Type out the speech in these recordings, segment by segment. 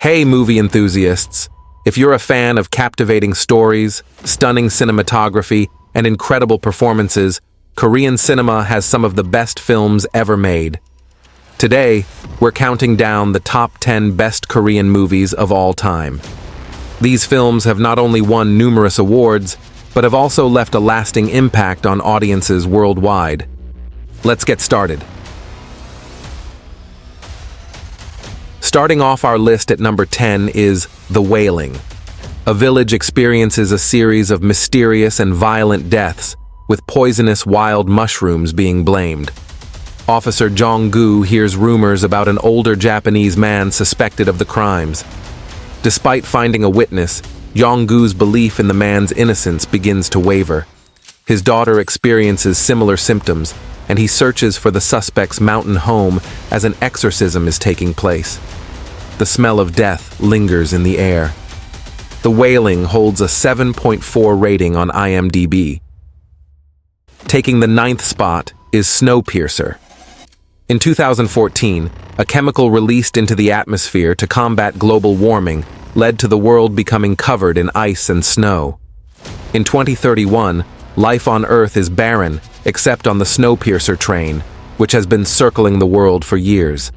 Hey, movie enthusiasts! If you're a fan of captivating stories, stunning cinematography, and incredible performances, Korean cinema has some of the best films ever made. Today, we're counting down the top 10 best Korean movies of all time. These films have not only won numerous awards, but have also left a lasting impact on audiences worldwide. Let's get started. Starting off our list at number 10 is The Wailing. A village experiences a series of mysterious and violent deaths, with poisonous wild mushrooms being blamed. Officer Jong-gu hears rumors about an older Japanese man suspected of the crimes. Despite finding a witness, Jong-gu's belief in the man's innocence begins to waver. His daughter experiences similar symptoms, and he searches for the suspect's mountain home as an exorcism is taking place. The smell of death lingers in the air. The Wailing holds a 7.4 rating on imdb. Taking the 9th spot is Snowpiercer. In 2014, a chemical released into the atmosphere to combat global warming led to the world becoming covered in ice and snow. In 2031, life on Earth is barren except on the Snowpiercer train, which has been circling the world for years.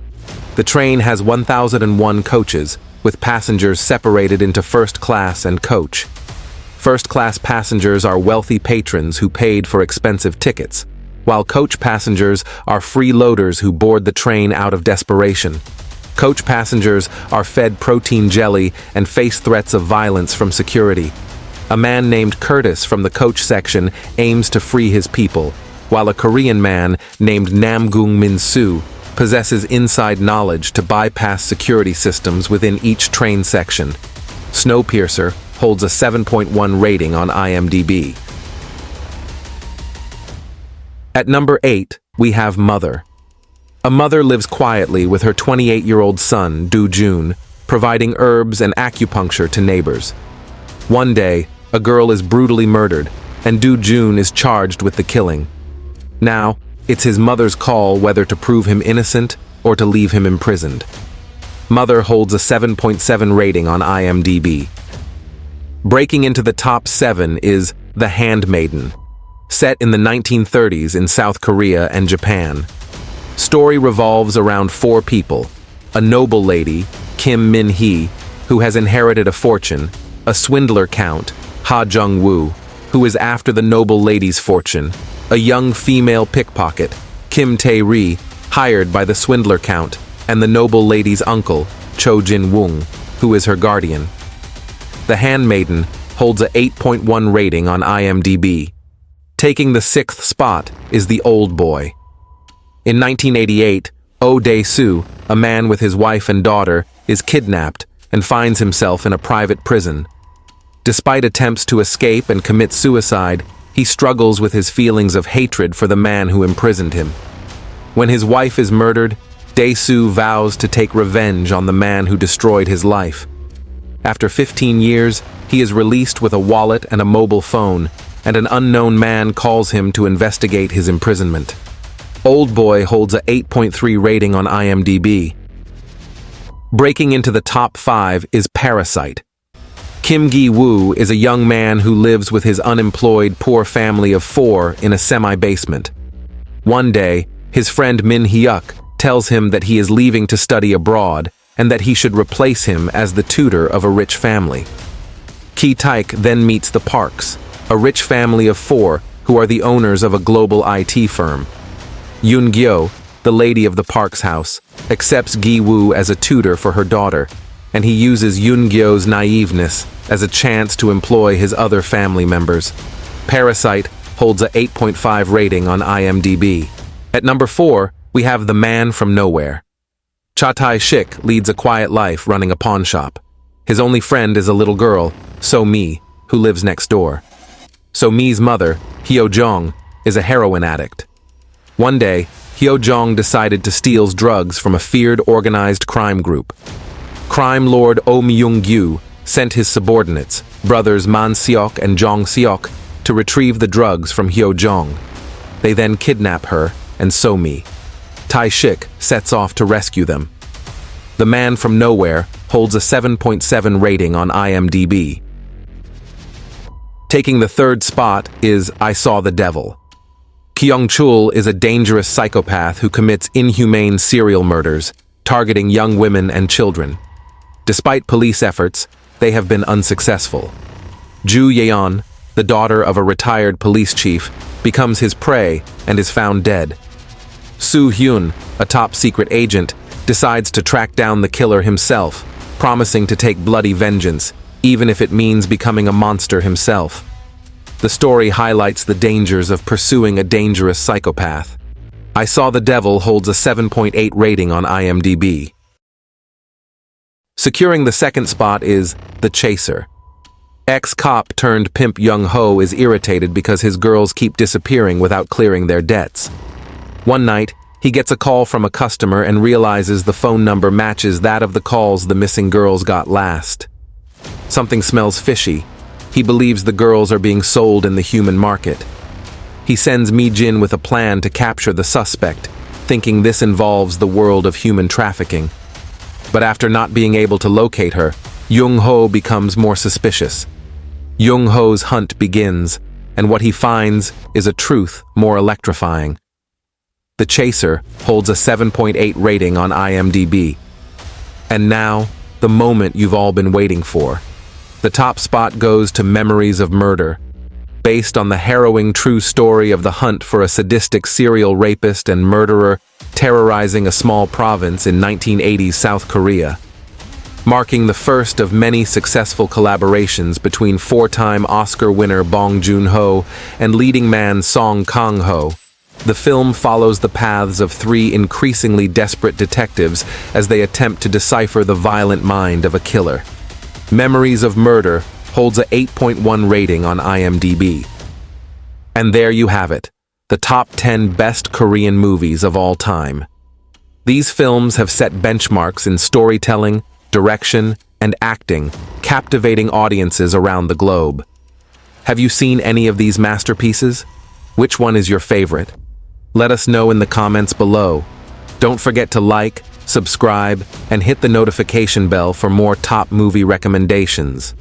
The train has 1,001 coaches, with passengers separated into first class and coach. First-class passengers are wealthy patrons who paid for expensive tickets, while coach passengers are freeloaders who board the train out of desperation. Coach passengers are fed protein jelly and face threats of violence from security. A man named Curtis from the coach section aims to free his people, while a Korean man named Namgung Min-soo possesses inside knowledge to bypass security systems within each train section. Snowpiercer holds a 7.1 rating on imdb. At number 8, we have Mother. A mother lives quietly with her 28-year-old son, Do-jun, providing herbs and acupuncture to neighbors. One day, a girl is brutally murdered, and Do-jun is charged with the killing. Now, it's his mother's call whether to prove him innocent or to leave him imprisoned. Mother holds a 7.7 rating on imdb. Breaking into the top 7 is The Handmaiden. Set in the 1930s in South Korea and Japan. Story revolves around 4 people: a noble lady, Kim Min-hee, who has inherited a fortune, a swindler count, Ha Jung-woo, who is after the noble lady's fortune, a young female pickpocket, Kim Tae-ri, hired by the swindler count, and the noble lady's uncle, Cho Jin-woong, who is her guardian. The Handmaiden holds a 8.1 rating on imdb. Taking the 6th spot is The Old Boy. In 1988, Oh Dae-soo, a man with his wife and daughter, is kidnapped and finds himself in a private prison. Despite attempts to escape and commit suicide, he struggles with his feelings of hatred for the man who imprisoned him. When his wife is murdered, Dae-soo vows to take revenge on the man who destroyed his life. After 15 years, he is released with a wallet and a mobile phone, and an unknown man calls him to investigate his imprisonment. Old Boy holds a 8.3 rating on imdb. Breaking into the top 5 is Parasite. Kim Gi-woo is a young man who lives with his unemployed poor family of 4 in a semi-basement. One day, his friend Min Hyuk tells him that he is leaving to study abroad and that he should replace him as the tutor of a rich family. Ki Taek then meets the Parks, a rich family of 4 who are the owners of a global IT firm. Yoon Gyo, the lady of the Parks house, accepts Gi-woo as a tutor for her daughter, and he uses Yoon Gyo's naiveness as a chance to employ his other family members. Parasite holds a 8.5 rating on imdb. At number 4, we have The Man from Nowhere. Cha Tae-shik leads a quiet life running a pawn shop. His only friend is a little girl, So-mi, who lives next door. So-mi's mother, Hyo-jong, is a heroin addict. One day, Hyo-jong decided to steal drugs from a feared organized crime group. Crime lord Oh Myung-gyu sent his subordinates, brothers Man-seok and Jong-seok, to retrieve the drugs from Hyo-jong. They then kidnap her and So-mi. Tae-shik sets off to rescue them. The Man from Nowhere holds a 7.7 rating on imdb. Taking the third spot is I Saw the Devil. Kyung-chul is a dangerous psychopath who commits inhumane serial murders, targeting young women and children. Despite police efforts, they have been unsuccessful. Ju Yeon, the daughter of a retired police chief, becomes his prey and is found dead. Soo Hyun, a top-secret agent, decides to track down the killer himself, promising to take bloody vengeance, even if it means becoming a monster himself. The story highlights the dangers of pursuing a dangerous psychopath. I Saw the Devil holds a 7.8 rating on imdb. Securing the second spot is The Chaser. Ex-cop turned pimp Young-ho is irritated because his girls keep disappearing without clearing their debts. One night, he gets a call from a customer and realizes the phone number matches that of the calls the missing girls got last. Something smells fishy. He believes the girls are being sold in the human market. He sends Mi-jin with a plan to capture the suspect, thinking this involves the world of human trafficking. But after not being able to locate her, Young-ho becomes more suspicious. Young-ho's hunt begins, and what he finds is a truth more electrifying. The Chaser holds a 7.8 rating on imdb. And now, the moment you've all been waiting for. The top spot goes to Memories of Murder, based on the harrowing true story of the hunt for a sadistic serial rapist and murderer terrorizing a small province in 1980s South Korea. Marking the first of many successful collaborations between four-time Oscar winner Bong Joon-ho and leading man Song Kang-ho, the film follows the paths of three increasingly desperate detectives as they attempt to decipher the violent mind of a killer. Memories of Murder holds a 8.1 rating on imdb. And there you have it, the top 10 best Korean movies of all time. These films have set benchmarks in storytelling, direction, and acting, captivating audiences around the globe. Have you seen any of these masterpieces? Which one is your favorite? Let us know in the comments below. Don't forget to like, subscribe, and hit the notification bell for more top movie recommendations.